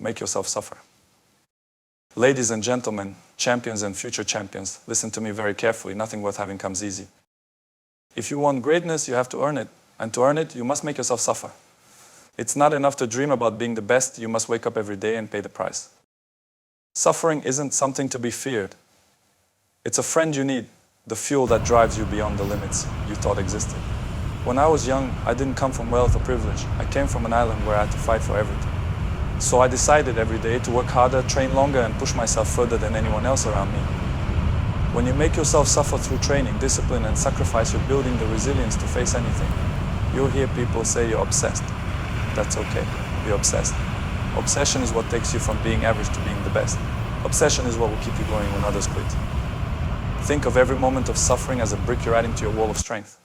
make yourself suffer. Ladies and gentlemen, champions and future champions, listen to me very carefully. Nothing worth having comes easy. If you want greatness, you have to earn it. And to earn it, you must make yourself suffer. It's not enough to dream about being the best. You must wake up every day and pay the price. Suffering isn't something to be feared. It's a friend you need, the fuel that drives you beyond the limits you thought existed. When I was young, I didn't come from wealth or privilege. I came from an island where I had to fight for everything. So I decided every day to work harder, train longer, and push myself further than anyone else around me. When you make yourself suffer through training, discipline, and sacrifice, you're building the resilience to face anything. You'll hear people say you're obsessed. That's okay. Be obsessed. Obsession is what takes you from being average to being the best. Obsession is what will keep you going when others quit. Think of every moment of suffering as a brick you're adding to your wall of strength.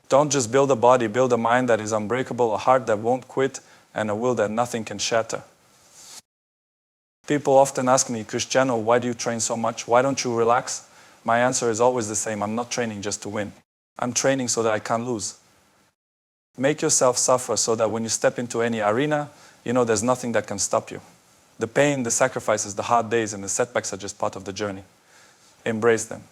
Don't just build a body, build a mind that is unbreakable, a heart that won't quit, and a will that nothing can shatter. People often ask me, Cristiano, why do you train so much? Why don't you relax? My answer is always the same. I'm not training just to win. I'm training so that I can't lose. Make yourself suffer so that when you step into any arena, you know there's nothing that can stop you. The pain, the sacrifices, the hard days, and the setbacks are just part of the journey. Embrace them.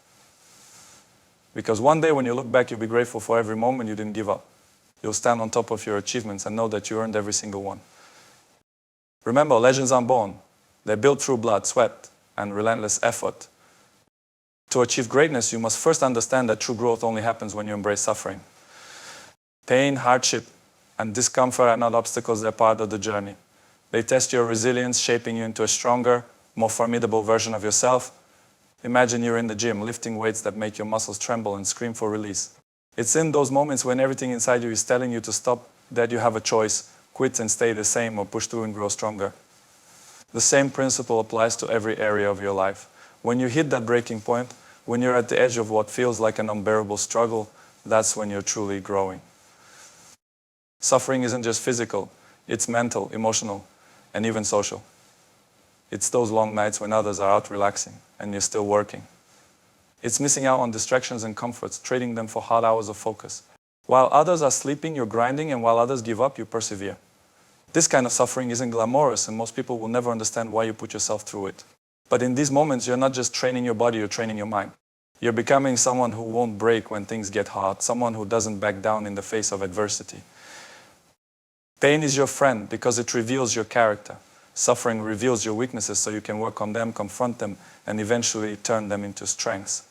Because one day when you look back, you'll be grateful for every moment you didn't give up. You'll stand on top of your achievements and know that you earned every single one. Remember, legends aren't born. They're built through blood, sweat, and relentless effort. To achieve greatness, you must first understand that true growth only happens when you embrace suffering. Pain, hardship, and discomfort are not obstacles, they're part of the journey. They test your resilience, shaping you into a stronger, more formidable version of yourself. Imagine you're in the gym, lifting weights that make your muscles tremble and scream for release. It's in those moments when everything inside you is telling you to stop that you have a choice, quit and stay the same, or push through and grow stronger. The same principle applies to every area of your life. When you hit that breaking point, when you're at the edge of what feels like an unbearable struggle, that's when you're truly growing. Suffering isn't just physical, it's mental, emotional, and even social. It's those long nights when others are out relaxing and you're still working. It's missing out on distractions and comforts, trading them for hard hours of focus. While others are sleeping, you're grinding, and while others give up, you persevere. This kind of suffering isn't glamorous, and most people will never understand why you put yourself through it. But in these moments, you're not just training your body, you're training your mind. You're becoming someone who won't break when things get hard, someone who doesn't back down in the face of adversity. Pain is your friend because it reveals your character. Suffering reveals your weaknesses so you can work on them, confront them, and eventually turn them into strengths.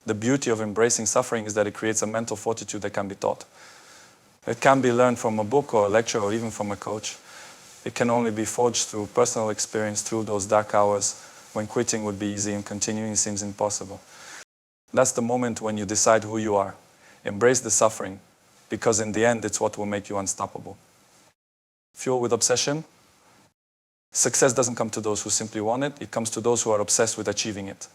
The beauty of embracing suffering is that it creates a mental fortitude that can be taught. It can't be learned from a book or a lecture or even from a coach. It can only be forged through personal experience, through those dark hours when quitting would be easy and continuing seems impossible. That's the moment when you decide who you are. Embrace the suffering, because in the end, it's what will make you unstoppable. Fuel with obsession. Success doesn't come to those who simply want it. It comes to those who are obsessed with achieving it.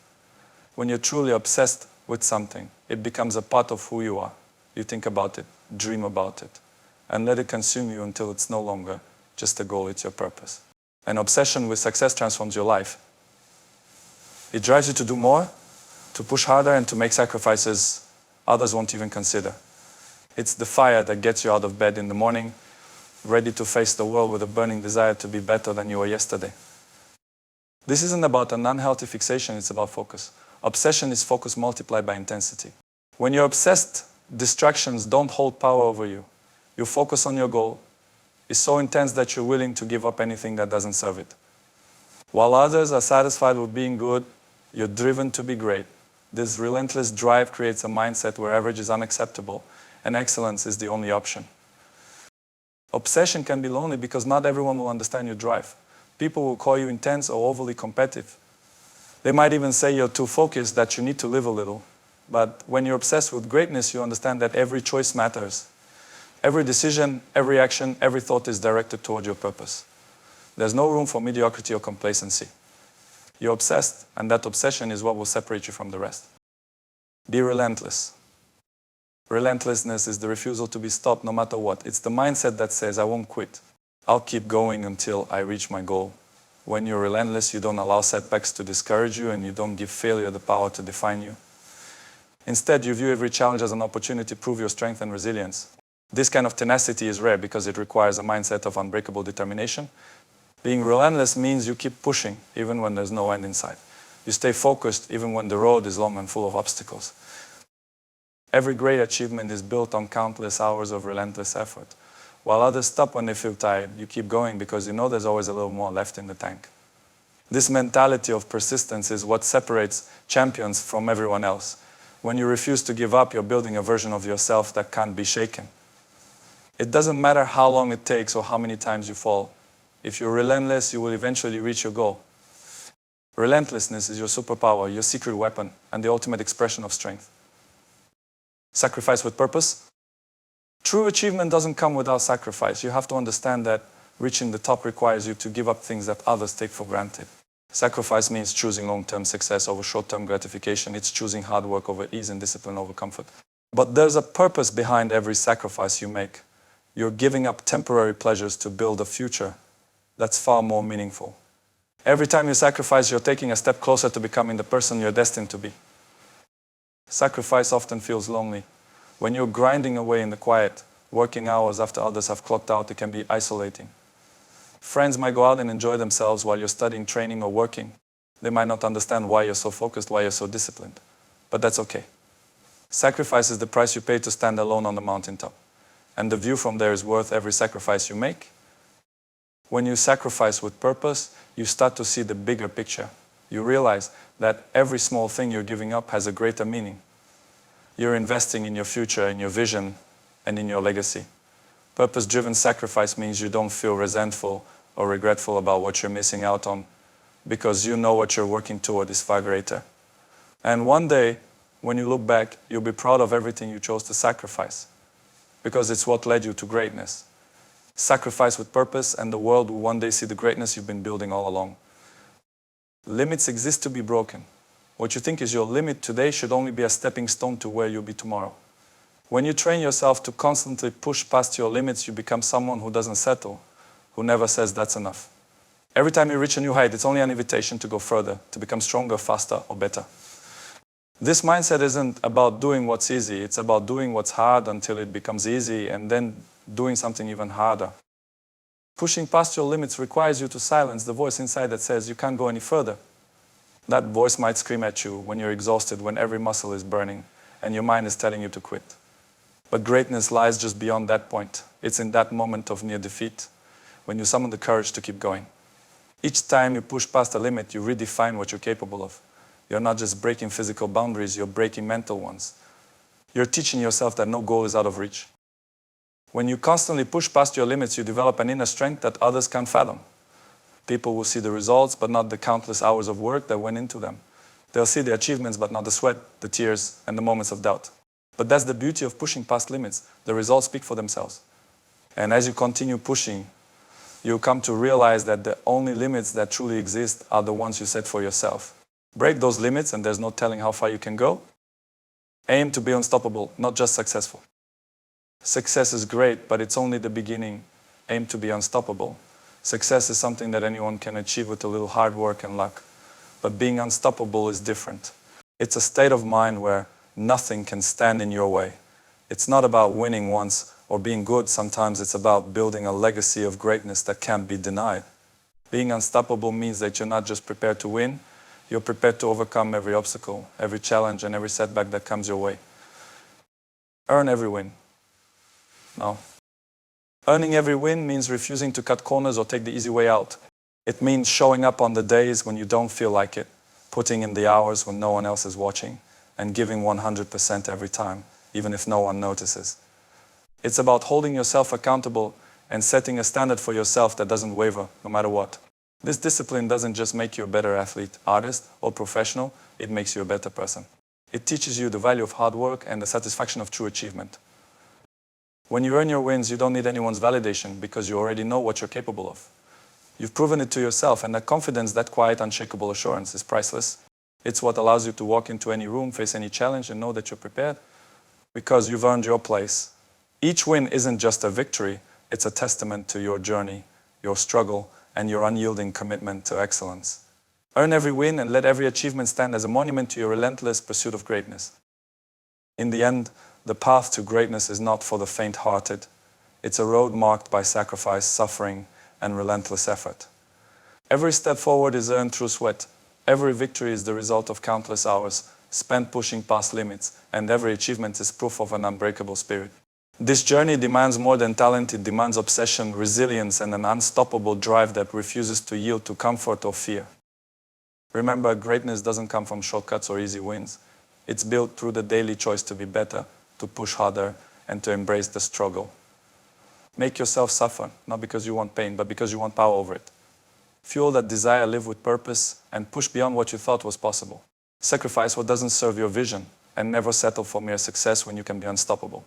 When you're truly obsessed with something, it becomes a part of who you are. You think about it, dream about it, and let it consume you until it's no longer just a goal, it's your purpose. An obsession with success transforms your life. It drives you to do more, to push harder, and to make sacrifices others won't even consider. It's the fire that gets you out of bed in the morning, ready to face the world with a burning desire to be better than you were yesterday. This isn't about an unhealthy fixation, it's about focus. Obsession is focus multiplied by intensity. When you're obsessed, distractions don't hold power over you. You focus on your goal. It's so intense that you're willing to give up anything that doesn't serve it. While others are satisfied with being good, you're driven to be great. This relentless drive creates a mindset where average is unacceptable and excellence is the only option. Obsession can be lonely because not everyone will understand your drive. People will call you intense or overly competitive. They might even say you're too focused, that you need to live a little. But when you're obsessed with greatness, you understand that every choice matters. Every decision, every action, every thought is directed toward your purpose. There's no room for mediocrity or complacency. You're obsessed, and that obsession is what will separate you from the rest. Be relentless. Relentlessness is the refusal to be stopped no matter what. It's the mindset that says, I won't quit. I'll keep going until I reach my goal. When you're relentless, you don't allow setbacks to discourage you, and you don't give failure the power to define you. Instead, you view every challenge as an opportunity to prove your strength and resilience. This kind of tenacity is rare because it requires a mindset of unbreakable determination. Being relentless means you keep pushing even when there's no end in sight. You stay focused even when the road is long and full of obstacles. Every great achievement is built on countless hours of relentless effort. While others stop when they feel tired, you keep going because you know there's always a little more left in the tank. This mentality of persistence is what separates champions from everyone else. When you refuse to give up, you're building a version of yourself that can't be shaken. It doesn't matter how long it takes or how many times you fall. If you're relentless, you will eventually reach your goal. Relentlessness is your superpower, your secret weapon, and the ultimate expression of strength. Sacrifice with purpose. True achievement doesn't come without sacrifice. You have to understand that reaching the top requires you to give up things that others take for granted. Sacrifice means choosing long-term success over short-term gratification. It's choosing hard work over ease and discipline over comfort. But there's a purpose behind every sacrifice you make. You're giving up temporary pleasures to build a future that's far more meaningful. Every time you sacrifice, you're taking a step closer to becoming the person you're destined to be. Sacrifice often feels lonely. When you're grinding away in the quiet, working hours after others have clocked out, it can be isolating. Friends might go out and enjoy themselves while you're studying, training, or working. They might not understand why you're so focused, why you're so disciplined. But that's okay. Sacrifice is the price you pay to stand alone on the mountaintop. And the view from there is worth every sacrifice you make. When you sacrifice with purpose, you start to see the bigger picture. You realize that every small thing you're giving up has a greater meaning. You're investing in your future, in your vision, and in your legacy. Purpose-driven sacrifice means you don't feel resentful or regretful about what you're missing out on, because you know what you're working toward is far greater. And one day, when you look back, you'll be proud of everything you chose to sacrifice, because it's what led you to greatness. Sacrifice with purpose, and the world will one day see the greatness you've been building all along. Limits exist to be broken. What you think is your limit today should only be a stepping stone to where you'll be tomorrow. When you train yourself to constantly push past your limits, you become someone who doesn't settle, who never says that's enough. Every time you reach a new height, it's only an invitation to go further, to become stronger, faster, or better. This mindset isn't about doing what's easy, it's about doing what's hard until it becomes easy, and then doing something even harder. Pushing past your limits requires you to silence the voice inside that says you can't go any further. That voice might scream at you when you're exhausted, when every muscle is burning, and your mind is telling you to quit. But greatness lies just beyond that point. It's in that moment of near defeat, when you summon the courage to keep going. Each time you push past a limit, you redefine what you're capable of. You're not just breaking physical boundaries, you're breaking mental ones. You're teaching yourself that no goal is out of reach. When you constantly push past your limits, you develop an inner strength that others can't fathom. People will see the results, but not the countless hours of work that went into them. They'll see the achievements, but not the sweat, the tears, and the moments of doubt. But that's the beauty of pushing past limits. The results speak for themselves. And as you continue pushing, you'll come to realize that the only limits that truly exist are the ones you set for yourself. Break those limits, and there's no telling how far you can go. Aim to be unstoppable, not just successful. Success is great, but it's only the beginning. Aim to be unstoppable. Success is something that anyone can achieve with a little hard work and luck. But being unstoppable is different. It's a state of mind where nothing can stand in your way. It's not about winning once or being good. Sometimes it's about building a legacy of greatness that can't be denied. Being unstoppable means that you're not just prepared to win, you're prepared to overcome every obstacle, every challenge, and every setback that comes your way. Earn every win. No. Earning every win means refusing to cut corners or take the easy way out. It means showing up on the days when you don't feel like it, putting in the hours when no one else is watching, and giving 100% every time, even if no one notices. It's about holding yourself accountable and setting a standard for yourself that doesn't waver, no matter what. This discipline doesn't just make you a better athlete, artist, or professional, it makes you a better person. It teaches you the value of hard work and the satisfaction of true achievement. When you earn your wins, you don't need anyone's validation because you already know what you're capable of. You've proven it to yourself, and that confidence, that quiet, unshakable assurance is priceless. It's what allows you to walk into any room, face any challenge, and know that you're prepared because you've earned your place. Each win isn't just a victory, it's a testament to your journey, your struggle, and your unyielding commitment to excellence. Earn every win and let every achievement stand as a monument to your relentless pursuit of greatness. In the end, the path to greatness is not for the faint-hearted. It's a road marked by sacrifice, suffering, and relentless effort. Every step forward is earned through sweat. Every victory is the result of countless hours spent pushing past limits, and every achievement is proof of an unbreakable spirit. This journey demands more than talent, it demands obsession, resilience, and an unstoppable drive that refuses to yield to comfort or fear. Remember, greatness doesn't come from shortcuts or easy wins. It's built through the daily choice to be better, to push harder, and to embrace the struggle. Make yourself suffer, not because you want pain, but because you want power over it. Fuel that desire, live with purpose, and push beyond what you thought was possible. Sacrifice what doesn't serve your vision, and never settle for mere success when you can be unstoppable.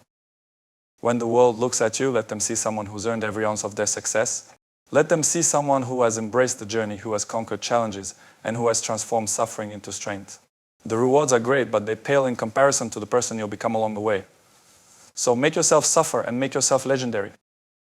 When the world looks at you, let them see someone who's earned every ounce of their success. Let them see someone who has embraced the journey, who has conquered challenges, and who has transformed suffering into strength. The rewards are great, but they pale in comparison to the person you'll become along the way. So make yourself suffer and make yourself legendary.